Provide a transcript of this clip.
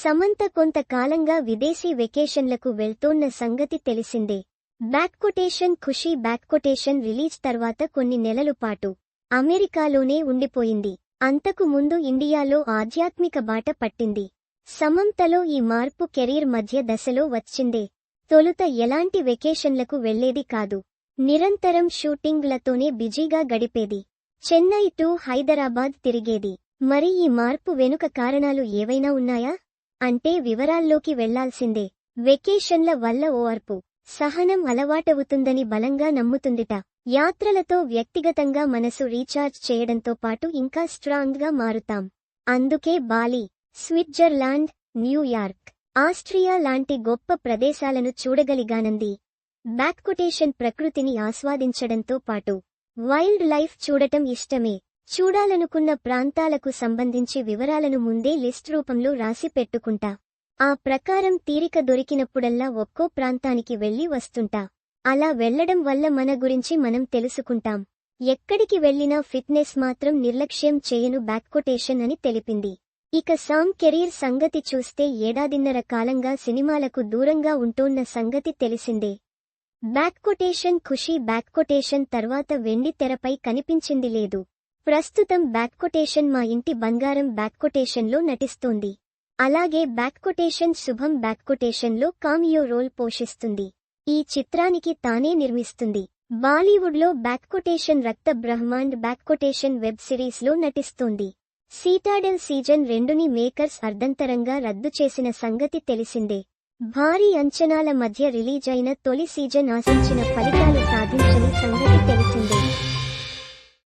సమంత కొంతకాలంగా విదేశీ వెకేషన్లకు వెళ్తోన్న సంగతి తెలిసిందే. ఖుషీ రిలీజ్ తర్వాత కొన్ని నెలల పాటు అమెరికాలోనే ఉండిపోయింది. అంతకు ముందు ఇండియాలో ఆధ్యాత్మిక బాట పట్టింది. సమంతలో ఈ మార్పు కెరీర్ మధ్య దశలో వచ్చిందే. తొలుత ఎలాంటి వెకేషన్లకు వెళ్లేది కాదు. నిరంతరం షూటింగ్లతోనే బిజీగా గడిపేది. చెన్నై టు హైదరాబాద్ తిరిగేది. మరి ఈ మార్పు వెనుక కారణాలు ఏవైనా ఉన్నాయా అంటే వివరాల్లోకి వెళ్లాల్సిందే. వెకేషన్ల వల్ల ఓర్పు, సహనం అలవాటవుతుందని బలంగా నమ్ముతుందిట. యాత్రలతో వ్యక్తిగతంగా మనసు రీఛార్జ్ చేయడంతో పాటు ఇంకా స్ట్రాంగ్గా మారుతాం. అందుకే బాలి, స్విట్జర్లాండ్, న్యూయార్క్, ఆస్ట్రియా లాంటి గొప్ప ప్రదేశాలను చూడగలిగానంది. ప్రకృతిని ఆస్వాదించడంతో పాటు వైల్డ్ లైఫ్ చూడటం ఇష్టమే. చూడాలనుకున్న ప్రాంతాలకు సంబంధించి వివరాలను ముందే లిస్ట్ రూపంలో రాసి పెట్టుకుంటా. ఆ ప్రకారం తీరిక దొరికినప్పుడల్లా ఒక్కో ప్రాంతానికి వెళ్లి వస్తుంటా. అలా వెళ్లడం వల్ల మన గురించి మనం తెలుసుకుంటాం. ఎక్కడికి వెళ్లినా ఫిట్నెస్ మాత్రం నిర్లక్ష్యం చేయను అని తెలిపింది. ఇక సామ్ కెరీర్ సంగతి చూస్తే ఏడాదిన్నర కాలంగా సినిమాలకు దూరంగా ఉంటోన్న సంగతి తెలిసిందే. ఖుషీ తర్వాత వెండి తెరపై కనిపించింది లేదు. ప్రస్తుతం మా ఇంటి బంగారం లో నటిస్తోంది. అలాగే శుభం లో కామియో రోల్ పోషిస్తుంది. ఈ చిత్రానికి తానే నిర్మిస్తుంది. బాలీవుడ్లో రక్త బ్రహ్మాండ్ వెబ్ సిరీస్ లో నటిస్తోంది. సీటాడెల్ సీజన్ 2ని మేకర్స్ అర్ధంతరంగా రద్దు చేసిన సంగతి తెలిసిందే. భారీ అంచనాల మధ్య రిలీజ్ అయిన తొలి సీజన్ ఆశించిన ఫలితాలు సాధించని సంగతి తెలిసిందే.